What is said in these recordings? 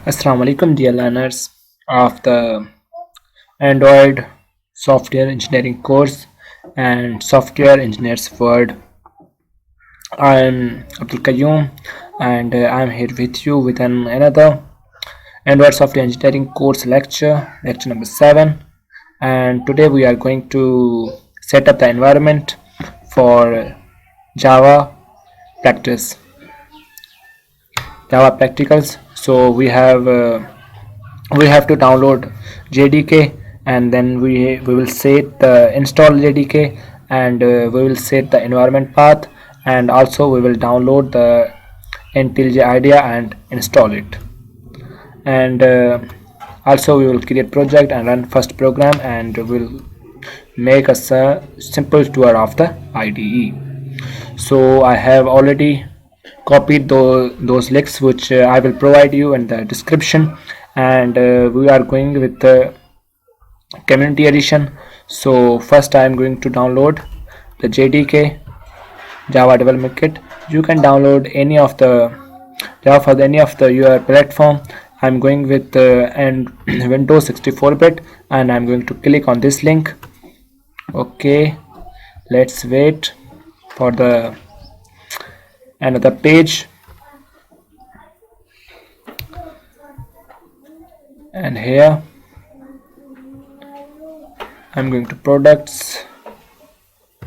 Assalamu alaikum, dear learners of the Android Software Engineering course and Software Engineers World. I'm Abdul Qayyum and I'm here with you with another Android Software Engineering course lecture number 7. And today we are going to set up the environment for Java practice, Java practicals. So we have to download JDK, and then we will set the install JDK, and we will set the environment path, and also we will download the IntelliJ IDEA and install it, and also we will create project and run first program, and we'll make us a simple tour of the IDE. So I have already copied those links which I will provide you in the description, and we are going with the community edition. So first I am going to download the JDK, Java Development Kit. You can download any of the Java for any of the your platform. I'm going with and Windows 64-bit, and I'm going to click on this link. Okay, let's wait for the another page, and here I'm going to products,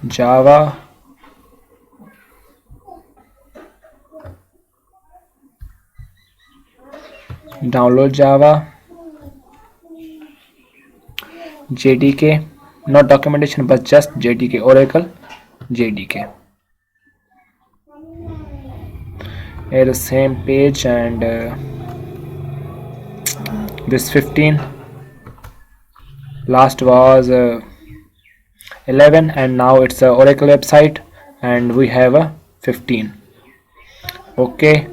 Java, download Java, JDK, not documentation but just JDK, Oracle JDK. Here the same page, and this 15, last was 11, and now it's a Oracle website, and we have a 15. Okay,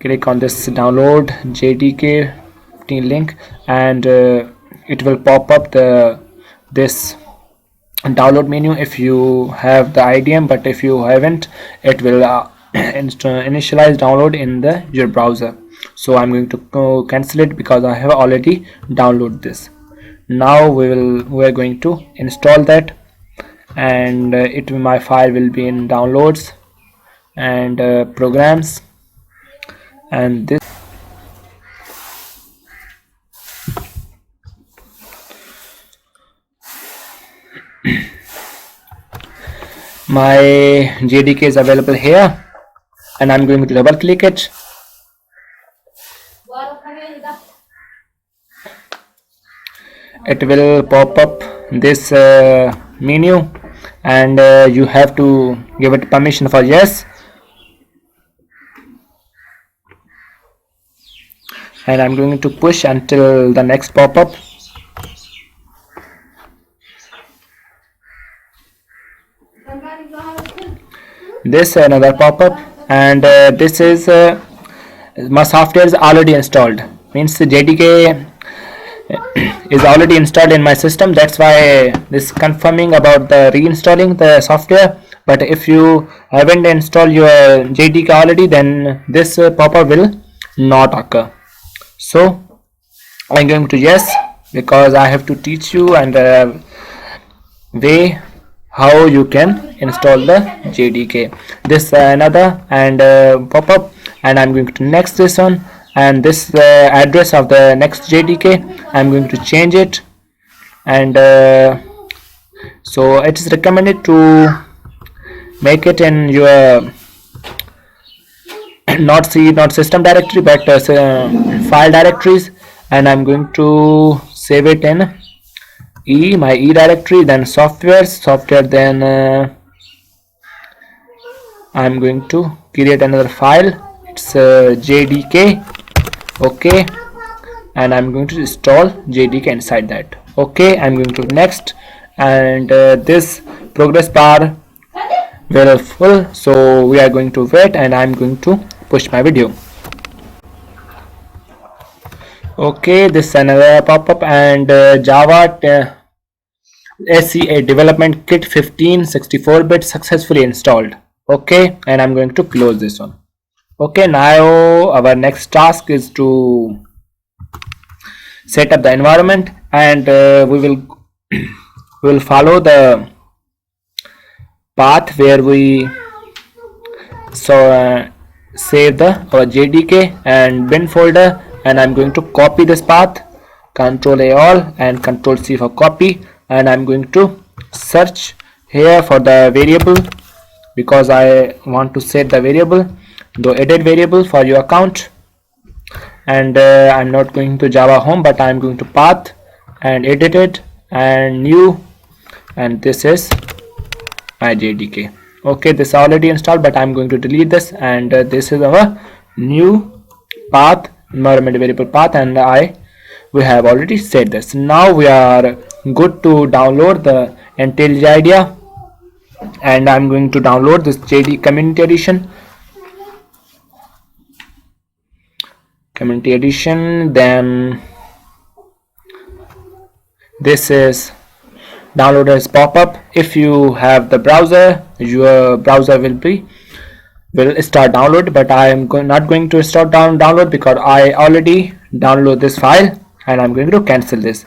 click on this download JDK 15 link, and it will pop up this download menu if you have the IDM, but if you haven't, it will initialize download in your browser. So I'm going to cancel it because I have already downloaded this. Now we are going to install that, and my file will be in downloads and programs, and this my JDK is available here, and I'm going to double click it. It will pop up this menu, and you have to give it permission for yes, and I'm going to push until the next pop-up. This another pop-up, and this is my software is already installed, means the JDK is already installed in my system. That's why this confirming about the reinstalling the software. But if you haven't installed your JDK already, then this pop-up will not occur. So I'm going to yes, because I have to teach you and way how you can install the JDK. This another and pop-up, and I'm going to next this one, and this address of the next JDK I'm going to change it, and so it is recommended to make it in your not system directory but file directories, and I'm going to save it in my E directory, then software, then I'm going to create another file. It's JDK. Okay, and I'm going to install JDK inside that. Okay, I'm going to next, and this progress bar will full, so we are going to wait, and I'm going to push my video. Okay, this is another pop-up, and Java SCA Development Kit 15 64-bit successfully installed. Okay, and I'm going to close this one. Okay, now our next task is to set up the environment, and we will follow the path where we save the our JDK and bin folder, and I'm going to copy this path, Control A all and Control C for copy, and I'm going to search here for the variable because I want to set the variable, the edit variable for your account, and I'm not going to Java home, but I'm going to path and edit it and new, and this is my JDK. Okay, this is already installed, but I'm going to delete this, and this is our new path, environment variable path, and we have already set this. Now we are good to download the IntelliJ IDEA, and I'm going to download this JD Community Edition. Then this is download as pop-up. If you have the browser, your browser will start download, but I am not going to start download because I already download this file, and I'm going to cancel this.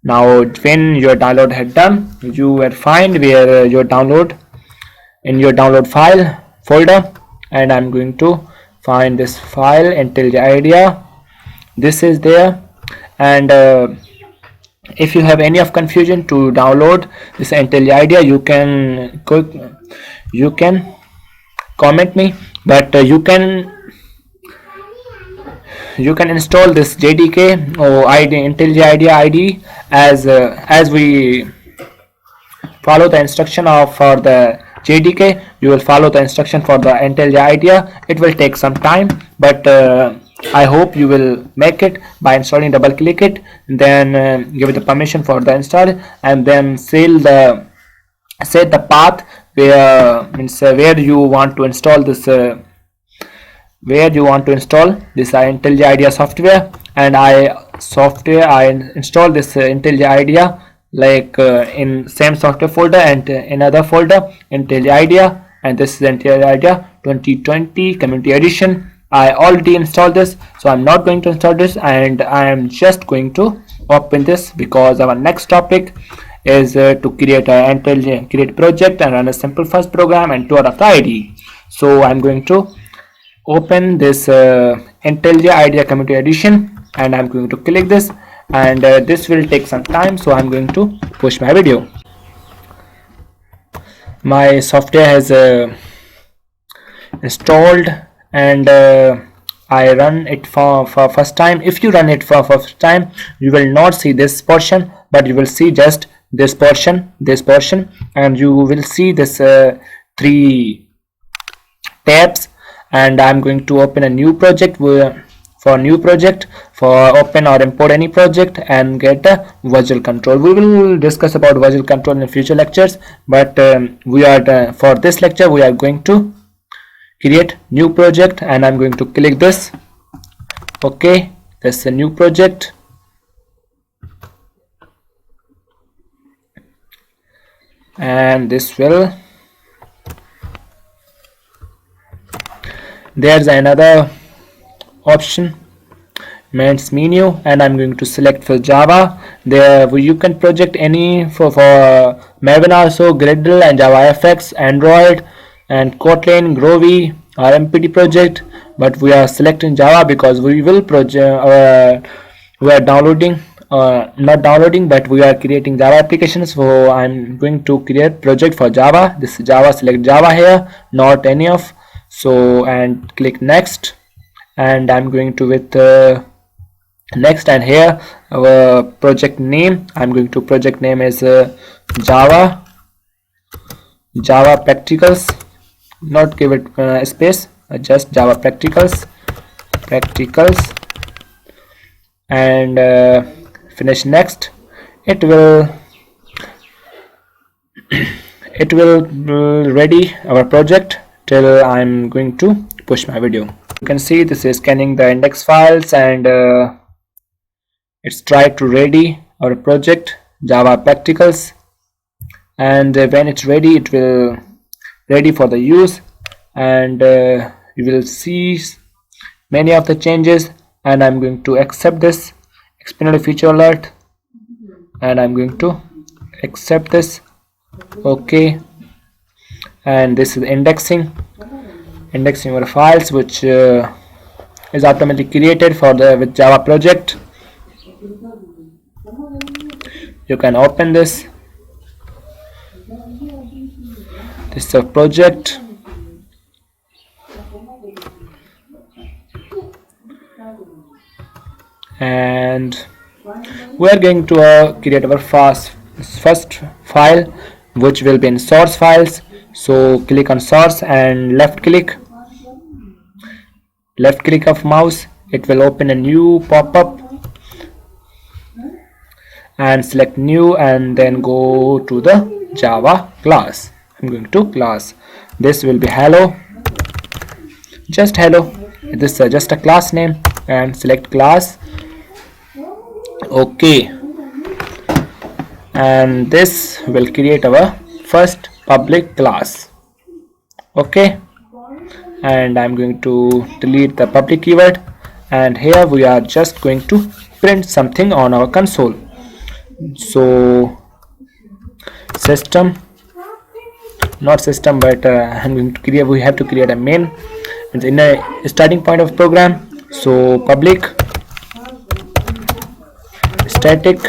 Now when your download had done, you will find where your download in your download file folder, and I'm going to find this file IntelliJ IDEA. This is there, and if you have any of confusion to download this IntelliJ IDEA, you can comment me, but you can install this JDK or IntelliJ IDEA IDE as we follow the instruction for the JDK. You will follow the instruction for the IntelliJ IDEA. It will take some time, but I hope you will make it by installing. Double click it, then give it the permission for the install, and then set the path where you want to install this IntelliJ IDEA software. And I install this IntelliJ IDEA like in same software folder and in other folder IntelliJ IDEA, and this is IntelliJ IDEA 2020 Community Edition. I already installed this, so I'm not going to install this, and I am just going to open this because our next topic is to create create project and run a simple first program and tour of the IDE. So I'm going to open this IntelliJ IDEA Community Edition, and I'm going to click this, and this will take some time, so I'm going to push my video. My software has installed, and I run it for first time. If you run it for first time, you will not see this portion, but you will see just this portion, and you will see this 3 tabs. And I'm going to open a new project for open or import any project and get a visual control. We will discuss about visual control in future lectures, but for this lecture we are going to create new project, and I'm going to click this. Okay, this is a new project, and there's another option, mains menu, and I'm going to select for Java. There you can project any for Maven also, Gradle and JavaFX, Android and Kotlin, Groovy or MPT project, but we are selecting Java because we will we are downloading not downloading, but we are creating Java applications. So I'm going to create project for Java. This is Java. Select Java here, not any of. So and click next, and I'm going to with next, and here our project name, I'm going to project name is Java Practicals, not give it space, just Java Practicals, and finish next. It will ready our project till I'm going to push my video. You can see this is scanning the index files, and it's tried to ready our project Java Practicals, and when it's ready, it will ready for the use, and you will see many of the changes, and I'm going to accept this expanded feature alert, and I'm going to accept this. Okay, and this is indexing your files, which is automatically created for the with Java project. You can open this. This is a project. And we are going to create our first file, which will be in source files. So click on source and left click of mouse. It will open a new pop-up, and select new, and then go to the Java class. I'm going to class. This will be hello, just hello. This is just a class name, and select class. Okay, and this will create our first public class. Okay, and I'm going to delete the public keyword, and here we are just going to print something on our console. So system, not system, but I'm going to create, we have to create a main. It's in a starting point of program. So public static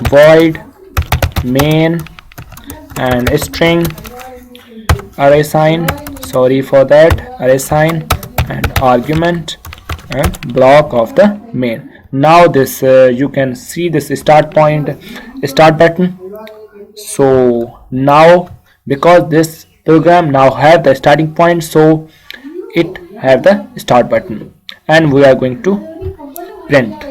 void main and string array sign, sorry for that, array sign and argument and block of the main. Now this you can see this start button. So now, because this program now have the starting point, so it have the start button, and we are going to print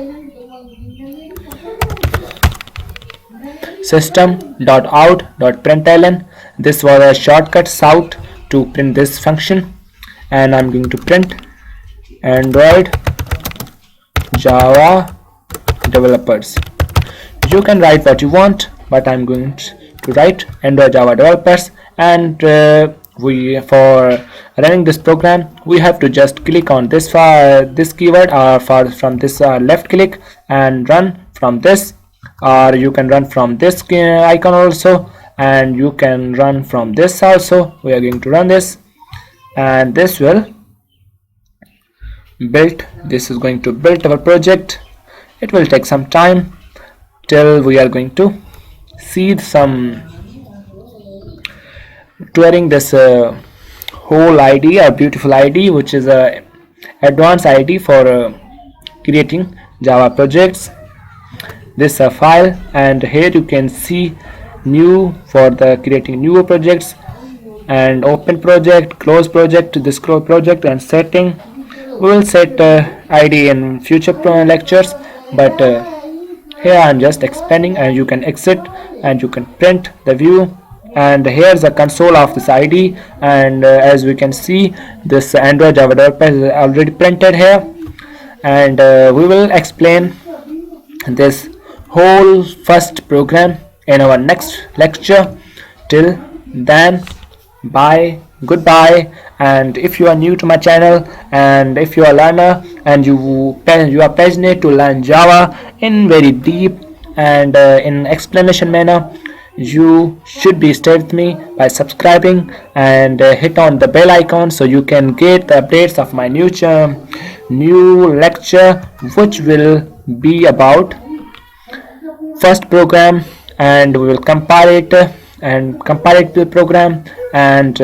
system.out.println. This was a shortcut shout to print this function, and I'm going to print Android Java developers. You can write what you want, but I'm going to write Android Java developers. And for running this program, we have to just click on this keyword, or from this left click and run from this, or you can run from this icon also, and you can run from this also. We are going to run this, and this will build. This is going to build our project. It will take some time till we are going to see some touring this whole ID, a beautiful ID, which is a advanced ID for creating Java projects. This is a file, and here you can see new for the creating new projects, and open project, close project, this close project, and setting. We will set ID in future lectures, but here I am just expanding, and you can exit and you can print the view. And here's the console of this ID, and as we can see, this Android Java developer is already printed here, and we will explain this whole first program in our next lecture. Till then, bye, goodbye. And if you are new to my channel, and if you are a learner and you are passionate to learn Java in very deep and in explanation manner, you should be stay with me by subscribing and hit on the bell icon, so you can get the updates of my new lecture, which will be about first program, and we will compare it to the program, and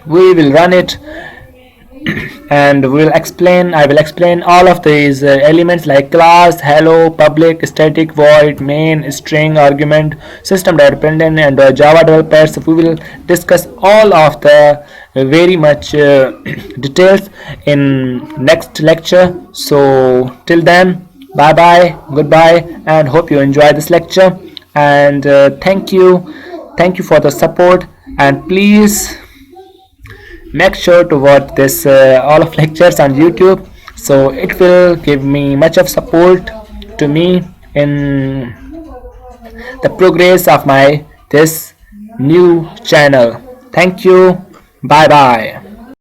we will run it, and I will explain all of these elements like class, hello, public, static, void, main, string, argument, system.println, and Java developers. We will discuss all of the very much details in next lecture. So till then, bye bye, goodbye, and hope you enjoy this lecture. And thank you for the support, and please make sure to watch this all of lectures on YouTube, so it will give me much of support to me in the progress of my this new channel. Thank you, bye bye.